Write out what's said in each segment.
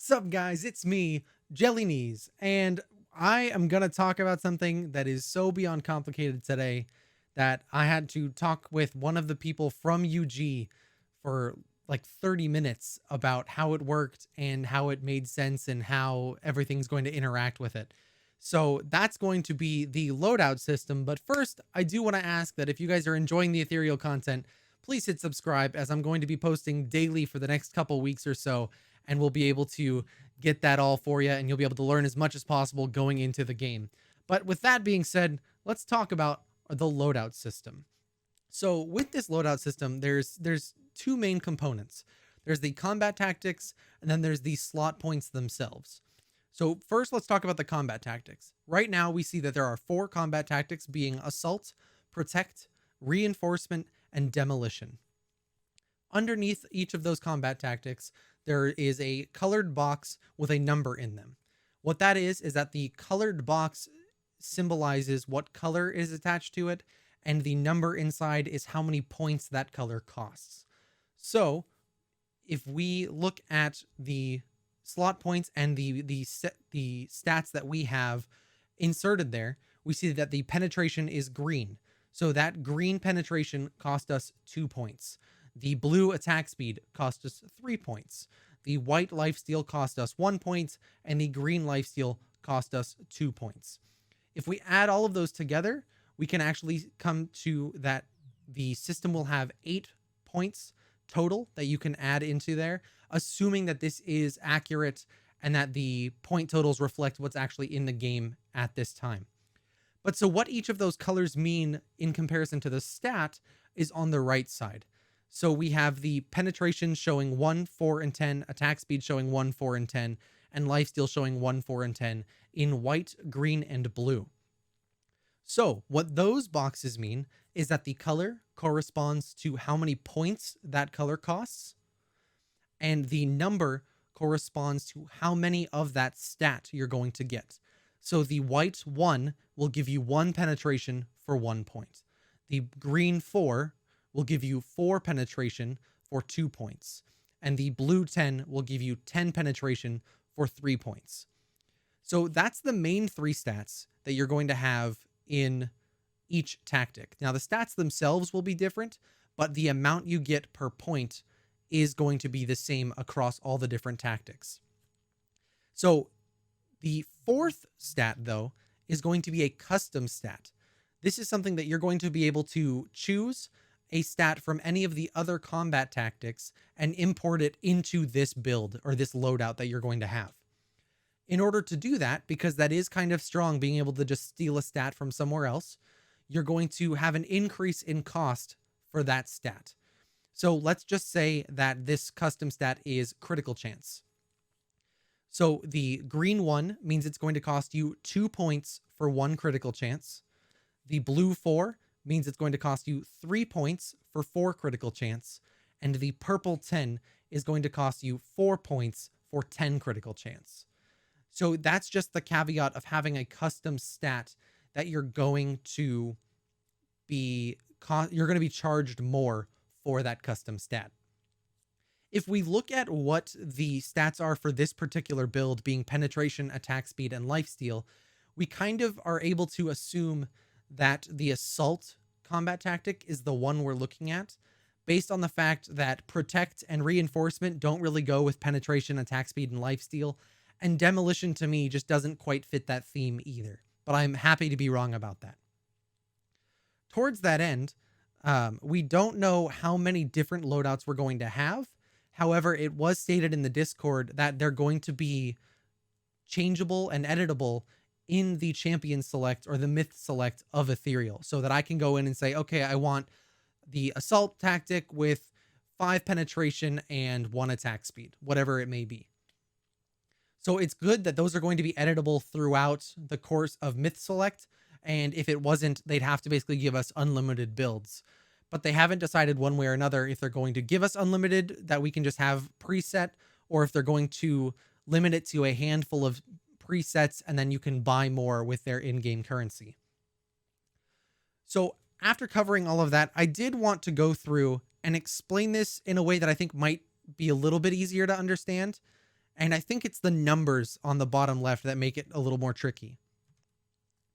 What's up, guys? It's me, JellyKnees, and I am going to talk about something that is so beyond complicated today that I had to talk with one of the people from UG for like 30 minutes about how it worked and how it made sense and how everything's going to interact with it. So that's going to be the loadout system. But first, I do want to ask that if you guys are enjoying the Ethereal content, please hit subscribe, as I'm going to be posting daily for the next couple weeks or so, and we'll be able to get that all for you, and you'll be able to learn as much as possible going into the game. But with that being said, let's talk about the loadout system. So with this loadout system, there's two main components. There's the combat tactics, and then there's the slot points themselves. So first, let's talk about the combat tactics. Right now, we see that there are 4 combat tactics, being assault, protect, reinforcement, and demolition. Underneath each of those combat tactics, there is a colored box with a number in them. What that is that the colored box symbolizes what color is attached to it, and the number inside is how many points that color costs. So if we look at the slot points and the stats that we have inserted there, we see that the penetration is green. So that green penetration cost us 2 points. The blue attack speed cost us 3 points. The white lifesteal cost us 1 point, and the green lifesteal cost us 2 points. If we add all of those together, we can actually come to that the system will have 8 points total that you can add into there, assuming that this is accurate and that the point totals reflect what's actually in the game at this time. But so what each of those colors mean in comparison to the stat is on the right side. So we have the penetration showing 1, 4, and 10, attack speed showing 1, 4, and 10, and lifesteal showing 1, 4, and 10 in white, green, and blue. So what those boxes mean is that the color corresponds to how many points that color costs, and the number corresponds to how many of that stat you're going to get. So the white 1 will give you 1 penetration for 1 point. The green 4 will give you 4 penetration for 2 points. And the blue 10 will give you 10 penetration for 3 points. So that's the main 3 stats that you're going to have in each tactic. Now the stats themselves will be different, but the amount you get per point is going to be the same across all the different tactics. So the 4th stat, though, is going to be a custom stat. This is something that you're going to be able to choose a stat from any of the other combat tactics and import it into this build or this loadout that you're going to have. In order to do that, because that is kind of strong, being able to just steal a stat from somewhere else, you're going to have an increase in cost for that stat. So let's just say that this custom stat is critical chance. So the green 1 means it's going to cost you 2 points for 1 critical chance. The blue 4 means it's going to cost you 3 points for 4 critical chance. And the purple 10 is going to cost you 4 points for 10 critical chance. So that's just the caveat of having a custom stat that you're going to be charged more for that custom stat. If we look at what the stats are for this particular build, being penetration, attack speed, and lifesteal, we kind of are able to assume that the assault combat tactic is the one we're looking at, based on the fact that protect and reinforcement don't really go with penetration, attack speed, and lifesteal, and demolition to me just doesn't quite fit that theme either. But I'm happy to be wrong about that. Towards that end, we don't know how many different loadouts we're going to have. However, it was stated in the Discord that they're going to be changeable and editable in the champion select or the myth select of Ethereal, so that I can go in and say, okay, I want the assault tactic with 5 penetration and 1 attack speed, whatever it may be. So it's good that those are going to be editable throughout the course of myth select. And if it wasn't, they'd have to basically give us unlimited builds. But they haven't decided one way or another if they're going to give us unlimited that we can just have preset, or if they're going to limit it to a handful of presets and then you can buy more with their in-game currency. So after covering all of that, I did want to go through and explain this in a way that I think might be a little bit easier to understand. And I think it's the numbers on the bottom left that make it a little more tricky.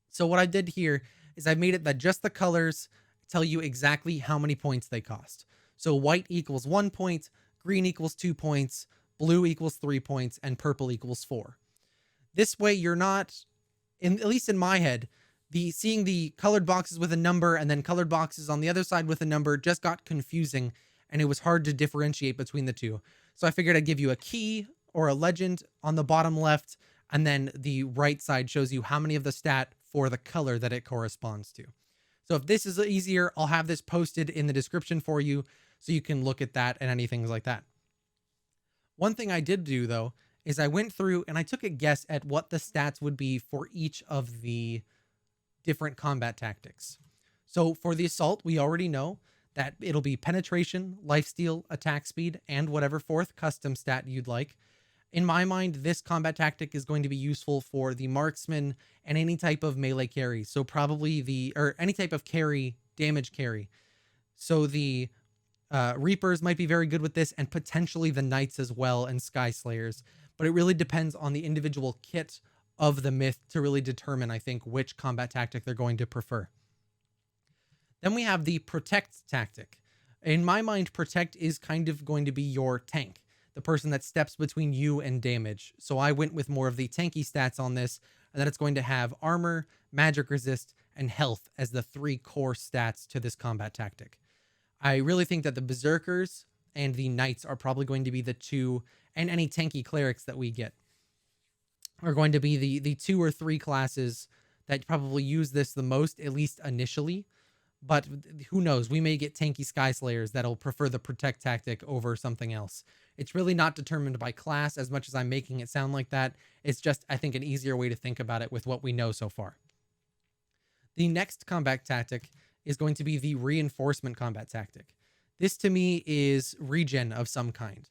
So what I did here is I made it that just the colors tell you exactly how many points they cost. So white equals 1 point, green equals 2 points, blue equals 3 points, and purple equals 4. This way you're not, at least in my head, seeing the colored boxes with a number and then colored boxes on the other side with a number just got confusing, and it was hard to differentiate between the two. So I figured I'd give you a key or a legend on the bottom left, and then the right side shows you how many of the stat for the color that it corresponds to. So if this is easier, I'll have this posted in the description for you so you can look at that and anything like that. One thing I did do though is I went through and I took a guess at what the stats would be for each of the different combat tactics. So for the assault, we already know that it'll be penetration, lifesteal, attack speed, and whatever fourth custom stat you'd like. In my mind, this combat tactic is going to be useful for the marksman and any type of melee carry. So probably any type of carry, damage carry. So the Reapers might be very good with this, and potentially the Knights as well, and Sky Slayers. But it really depends on the individual kit of the myth to really determine, I think, which combat tactic they're going to prefer. Then we have the protect tactic. In my mind, protect is kind of going to be your tank, the person that steps between you and damage. So I went with more of the tanky stats on this, and then it's going to have armor, magic resist, and health as the 3 core stats to this combat tactic. I really think that the berserkers and the knights are probably going to be the 2, and any tanky clerics that we get are going to be the 2 or 3 classes that probably use this the most, at least initially. But who knows? We may get tanky Sky Slayers that'll prefer the protect tactic over something else. It's really not determined by class as much as I'm making it sound like that. It's just, I think, an easier way to think about it with what we know so far. The next combat tactic is going to be the reinforcement combat tactic. This to me is regen of some kind.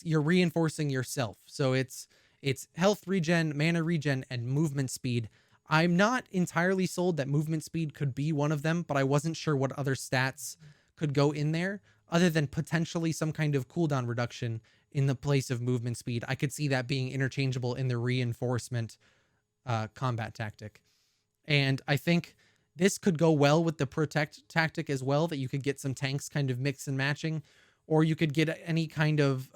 You're reinforcing yourself. So it's health regen, mana regen, and movement speed. I'm not entirely sold that movement speed could be one of them, but I wasn't sure what other stats could go in there other than potentially some kind of cooldown reduction in the place of movement speed. I could see that being interchangeable in the reinforcement combat tactic. And I think this could go well with the protect tactic as well, that you could get some tanks kind of mix and matching, or you could get any kind of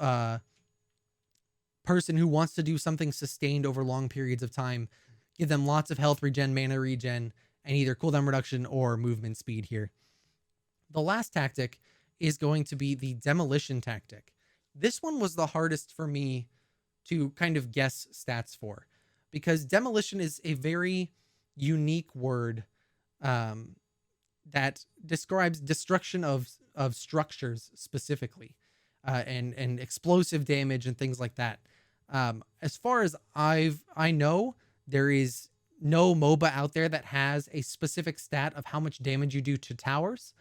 person who wants to do something sustained over long periods of time. Give them lots of health regen, mana regen, and either cooldown reduction or movement speed here. The last tactic is going to be the demolition tactic. This one was the hardest for me to kind of guess stats for, because demolition is a very unique word that describes destruction of structures specifically, and explosive damage and things like that. As far as I know, there is no MOBA out there that has a specific stat of how much damage you do to towers.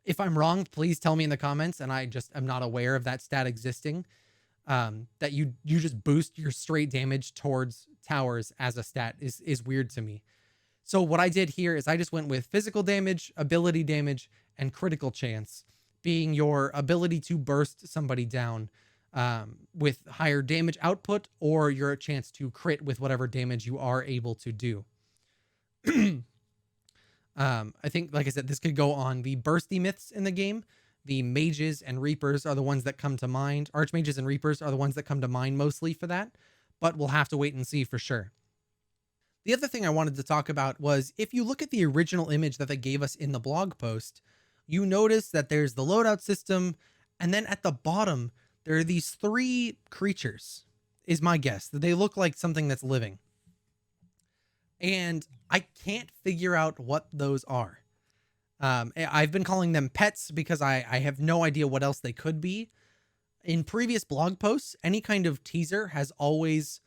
If I'm wrong, please tell me in the comments, and I just am not aware of that stat existing. That you just boost your straight damage towards towers as a stat is weird to me. So what I did here is I just went with physical damage, ability damage, and critical chance, being your ability to burst somebody down with higher damage output, or your chance to crit with whatever damage you are able to do. I think, like I said, this could go on the bursty myths in the game. The mages and reapers are the ones that come to mind. Archmages and reapers are the ones that come to mind mostly for that, but we'll have to wait and see for sure. The other thing I wanted to talk about was, if you look at the original image that they gave us in the blog post, you notice that there's the loadout system, and then at the bottom, there are these 3 creatures, is my guess, that they look like something that's living. And I can't figure out what those are. I've been calling them pets because I have no idea what else they could be. In previous blog posts, any kind of teaser has always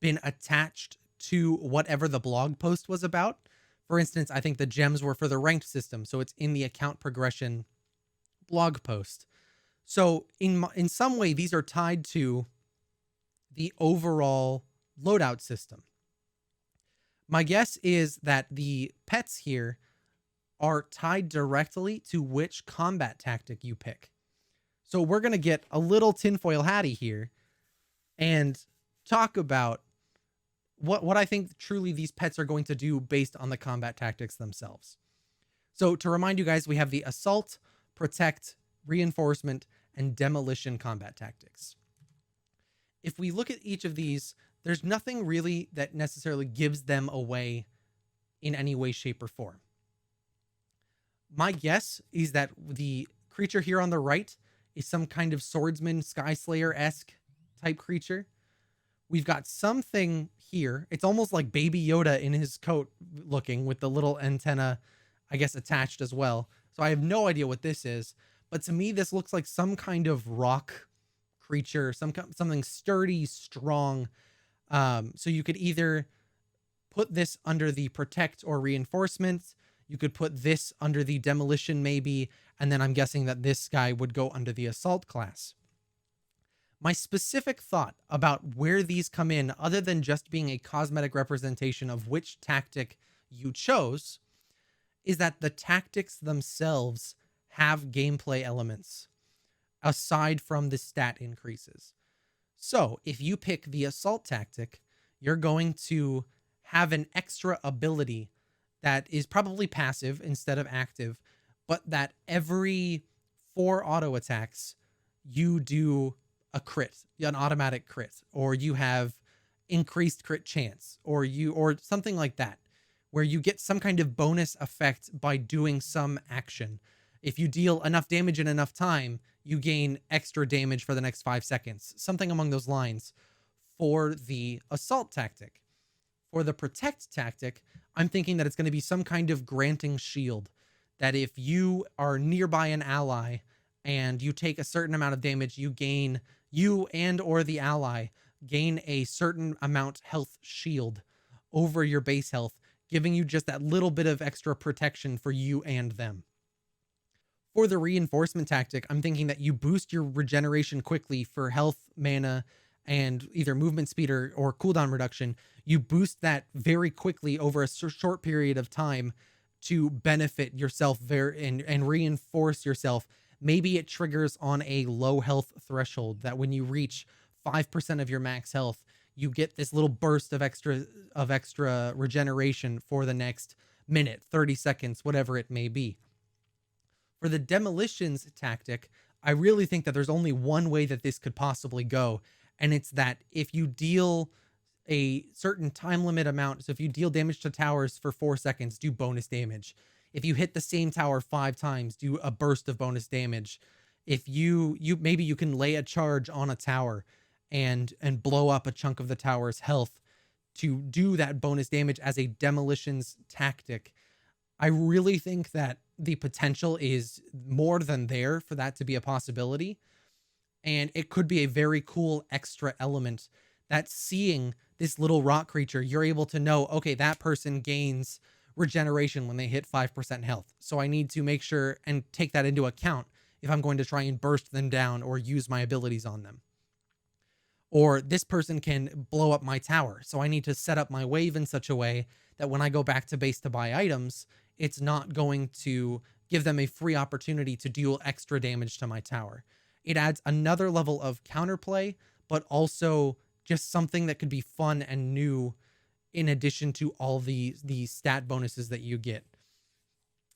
been attached to whatever the blog post was about. For instance, I think the gems were for the ranked system, so it's in the account progression blog post. So in some way, these are tied to the overall loadout system. My guess is that the pets here are tied directly to which combat tactic you pick. So we're going to get a little tinfoil hatty here and talk about what I think truly these pets are going to do based on the combat tactics themselves. So to remind you guys, we have the assault, protect, reinforcement, and demolition combat tactics. If we look at each of these, there's nothing really that necessarily gives them away in any way, shape, or form. My guess is that the creature here on the right is some kind of swordsman, Sky Slayer-esque type creature. We've got something here. It's almost like Baby Yoda in his coat looking, with the little antenna, I guess, attached as well. So I have no idea what this is. But to me, this looks like some kind of rock creature, something sturdy, strong. So you could either put this under the protect or reinforcement. You could put this under the demolition maybe. And then I'm guessing that this guy would go under the assault class. My specific thought about where these come in, other than just being a cosmetic representation of which tactic you chose, is that the tactics themselves have gameplay elements aside from the stat increases. So if you pick the assault tactic, you're going to have an extra ability that is probably passive instead of active, but that every 4 auto attacks, you do a crit, an automatic crit, or you have increased crit chance, or something like that, where you get some kind of bonus effect by doing some action. If you deal enough damage in enough time, you gain extra damage for the next 5 seconds, something along those lines for the assault tactic. For the protect tactic, I'm thinking that it's going to be some kind of granting shield, that if you are nearby an ally and you take a certain amount of damage, you and or the ally gain a certain amount health shield over your base health, giving you just that little bit of extra protection for you and them. For the reinforcement tactic, I'm thinking that you boost your regeneration quickly for health, mana, and either movement speed or cooldown reduction. You boost that very quickly over a short period of time to benefit yourself and reinforce yourself. Maybe it triggers on a low health threshold that when you reach 5% of your max health, you get this little burst of extra regeneration for the next minute, 30 seconds, whatever it may be. For the demolitions tactic, I really think that there's only one way that this could possibly go, and it's that if you deal a certain time limit amount, so if you deal damage to towers for 4 seconds, do bonus damage. If you hit the same tower 5 times, do a burst of bonus damage. If maybe you can lay a charge on a tower and blow up a chunk of the tower's health to do that bonus damage as a demolitions tactic. I really think that the potential is more than there for that to be a possibility. And it could be a very cool extra element that seeing this little rock creature, you're able to know, okay, that person gains regeneration when they hit 5% health. So I need to make sure and take that into account if I'm going to try and burst them down or use my abilities on them. Or this person can blow up my tower, so I need to set up my wave in such a way that when I go back to base to buy items, it's not going to give them a free opportunity to deal extra damage to my tower. It adds another level of counterplay, but also just something that could be fun and new in addition to all the stat bonuses that you get.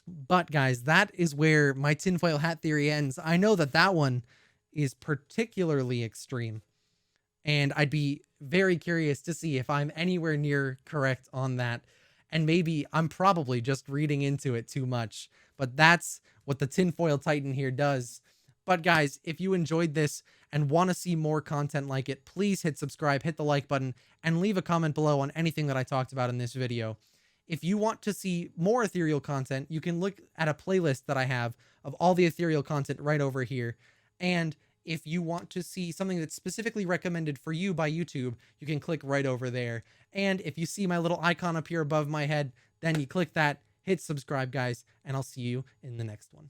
But guys, that is where my tinfoil hat theory ends. I know that that one is particularly extreme, and I'd be very curious to see if I'm anywhere near correct on that. And maybe I'm probably just reading into it too much, but that's what the tinfoil titan here does. But guys, if you enjoyed this and want to see more content like it, please hit subscribe, hit the like button, and leave a comment below on anything that I talked about in this video. If you want to see more Ethereal content, you can look at a playlist that I have of all the Ethereal content right over here. And if you want to see something that's specifically recommended for you by YouTube, you can click right over there. And if you see my little icon up here above my head, then you click that, hit subscribe, guys, and I'll see you in the next one.